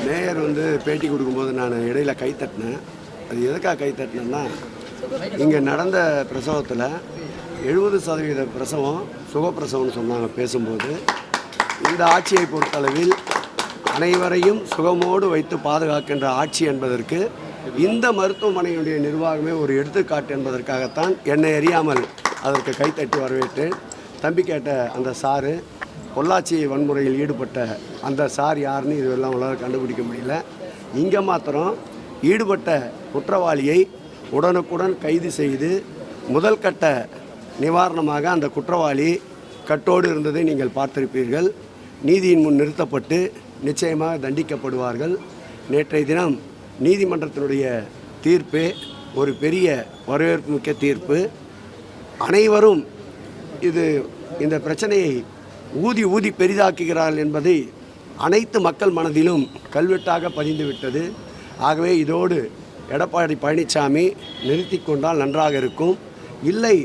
Mayor பேட்டி கொடுக்கும்போது நான் இடையில கை தட்டினேன். அது எதுக்காக கை தட்டினேன்னா, இங்கே நடந்த பிரசவத்தில் 70% பிரசவம் சுகப்பிரசவம்னு சொன்னாங்க. பேசும்போது இந்த ஆட்சியை பொறுத்தளவில் அனைவரையும் சுகமோடு வைத்து பாதுகாக்கின்ற ஆட்சி என்பதற்கு இந்த மருத்துவமனையுடைய நிர்வாகமே ஒரு எடுத்துக்காட்டு என்பதற்காகத்தான் என்னை அறியாமல் அதற்கு கைத்தட்டி வரவேற்றேன். தம்பி கேட்ட அந்த சாரு, பொள்ளாச்சி வன்முறையில் ஈடுபட்ட அந்த சார் யாருன்னு இதுவெல்லாம் உலக கண்டுபிடிக்க முடியல. இங்கே மாத்திரம் ஈடுபட்ட குற்றவாளியை உடனுக்குடன் கைது செய்து முதல் கட்ட நிவாரணமாக அந்த குற்றவாளி கட்டோடு இருந்ததை நீங்கள் பார்த்திருப்பீர்கள். நீதியின் முன் நிறுத்தப்பட்டு நிச்சயமாக தண்டிக்கப்படுவார்கள். நேற்றைய தினம் நீதிமன்றத்தினுடைய தீர்ப்பே ஒரு பெரிய வரவேற்பு மிக்க தீர்ப்பு. அனைவரும் இந்த பிரச்சனையை ஊதி பெரிதாக்குகிறார்கள் என்பதை அனைத்து மக்கள் மனதிலும் கல்வெட்டாக பதிந்துவிட்டது. ஆகவே இதோடு எடப்பாடி பழனிசாமி நிறுத்தி கொண்டால் நன்றாக இருக்கும். இல்லை,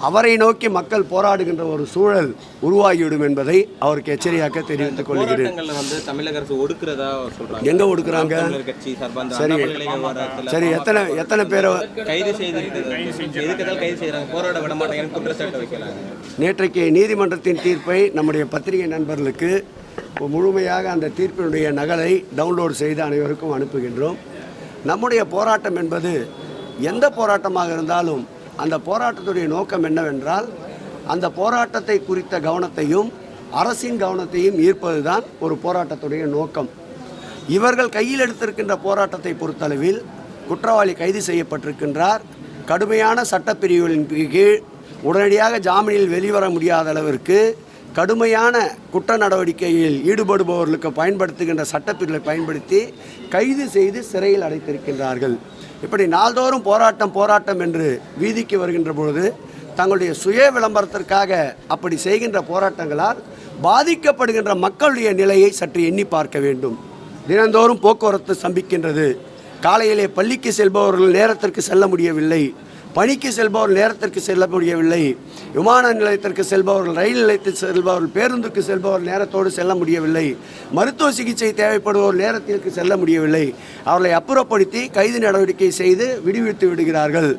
அவரை நோக்கி மக்கள் போராடுகின்ற ஒரு சூழல் உருவாகிவிடும் என்பதை அவருக்கு எச்சரிக்கையாக தெரிவித்துக் கொள்கிறேன். தமிழக அரசு ஒடுக்குறதா சொல்றாங்க. எங்க ஒடுக்குறாங்க? சரி சரி, எத்தனை பேரை கைது செய்திருக்கிறது? போராட விட மாட்டாங்கன்னு குற்றச்சாட்டு வைக்கிறாங்க. நேற்றைக்கு நீதிமன்றத்தின் தீர்ப்பை நம்முடைய பத்திரிகை நண்பர்களுக்கு முழுமையாக அந்த தீர்ப்பினுடைய நகலை டவுன்லோட் செய்து அனைவருக்கும் அனுப்புகின்றோம். நம்முடைய போராட்டம் என்பது எந்த போராட்டமாக இருந்தாலும் அந்த போராட்டத்துடைய நோக்கம் என்னவென்றால், அந்த போராட்டத்தை குறித்த கவனத்தையும் அரசின் கவனத்தையும் ஈர்ப்பதுதான் ஒரு போராட்டத்துடைய நோக்கம். இவர்கள் கையில் எடுத்திருக்கின்ற போராட்டத்தை பொறுத்தளவில் குற்றவாளி கைது செய்யப்பட்டிருக்கின்றார். கடுமையான சட்டப்பிரிவுகளின் கீழ் உடனடியாக ஜாமீனில் வெளிவர முடியாத அளவிற்கு கடுமையான குற்ற நடவடிக்கையில் ஈடுபடுபவர்களுக்கு பயன்படுத்துகின்ற சட்டப்பிரிவுகளை பயன்படுத்தி கைது செய்து சிறையில் அடைத்திருக்கின்றார்கள். இப்படி நாள்தோறும் போராட்டம் என்று வீதிக்கு வருகின்ற பொழுது தங்களுடைய சுய விளம்பரத்திற்காக அப்படி செய்கின்ற போராட்டங்களால் பாதிக்கப்படுகின்ற மக்களுடைய நிலையை சற்று எண்ணி பார்க்க வேண்டும். தினந்தோறும் போக்குவரத்து ஸ்தம்பிக்கின்றது. காலையிலே பள்ளிக்கு செல்பவர்கள் நேரத்திற்கு செல்ல முடியவில்லை. பணிக்கு செல்பவர்கள் நேரத்திற்கு செல்ல முடியவில்லை. விமான நிலையத்திற்கு செல்பவர்கள், ரயில் நிலையத்தில் செல்பவர்கள், பேருந்துக்கு செல்பவர்கள் நேரத்தோடு செல்ல முடியவில்லை. மருத்துவ சிகிச்சை தேவைப்படுவோர் நேரத்திற்கு செல்ல முடியவில்லை. அவர்களை அப்புறப்படுத்தி கைது நடவடிக்கை செய்து விடுவித்து விடுகிறார்கள்.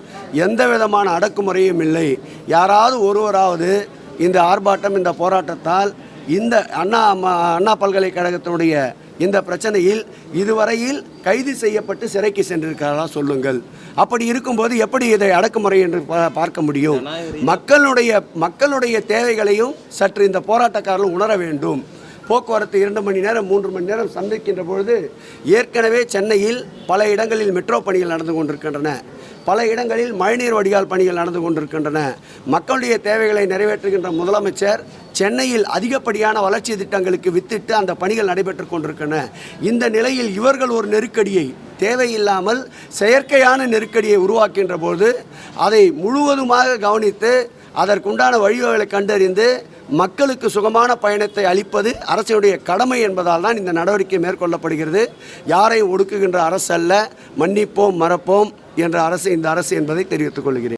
எந்த விதமான அடக்குமுறையும் இல்லை. யாராவது ஒருவராவது இந்த ஆர்ப்பாட்டம், இந்த போராட்டத்தால், இந்த அண்ணா பல்கலைக்கழகத்தினுடைய இந்த பிரச்சனையில் இதுவரையில் கைது செய்யப்பட்டு சிறைக்கு சென்றிருக்கிறாரா சொல்லுங்கள். அப்படி இருக்கும்போது எப்படி இதை அடக்குமுறை என்று பார்க்க முடியும்? மக்களுடைய தேவைகளையும் சற்று இந்த போராட்டக்காரர்கள் உணர வேண்டும். போக்குவரத்து 2 மணி நேரம் 3 மணி நேரம் சந்திக்கின்ற பொழுது ஏற்கனவே சென்னையில் பல இடங்களில் மெட்ரோ பணிகள் நடந்து கொண்டிருக்கின்றன. பல இடங்களில் மழைநீர் வடிகால் பணிகள் நடந்து கொண்டிருக்கின்றன. மக்களுடைய தேவைகளை நிறைவேற்றுகின்ற முதலமைச்சர் சென்னையில் அதிகப்படியான வளர்ச்சி திட்டங்களுக்கு வித்திட்டு அந்த பணிகள் நடைபெற்று கொண்டிருக்கின்றன. இந்த நிலையில் இவர்கள் ஒரு நெருக்கடியை, தேவையில்லாமல் செயற்கையான நெருக்கடியை உருவாக்கின்ற போது அதை முழுவதுமாக கவனித்து அதற்குண்டான வழிவகைகளை கண்டறிந்து மக்களுக்கு சுகமான பயணத்தை அளிப்பது அரசினுடைய கடமை என்பதால் தான் இந்த நடவடிக்கை மேற்கொள்ளப்படுகிறது. யாரையும் ஒடுக்குகின்ற அரசு அல்ல. மன்னிப்போம், மறப்போம் என்ற அரசு இந்த அரசு என்பதை தெரிவித்துக் கொள்கிறேன்.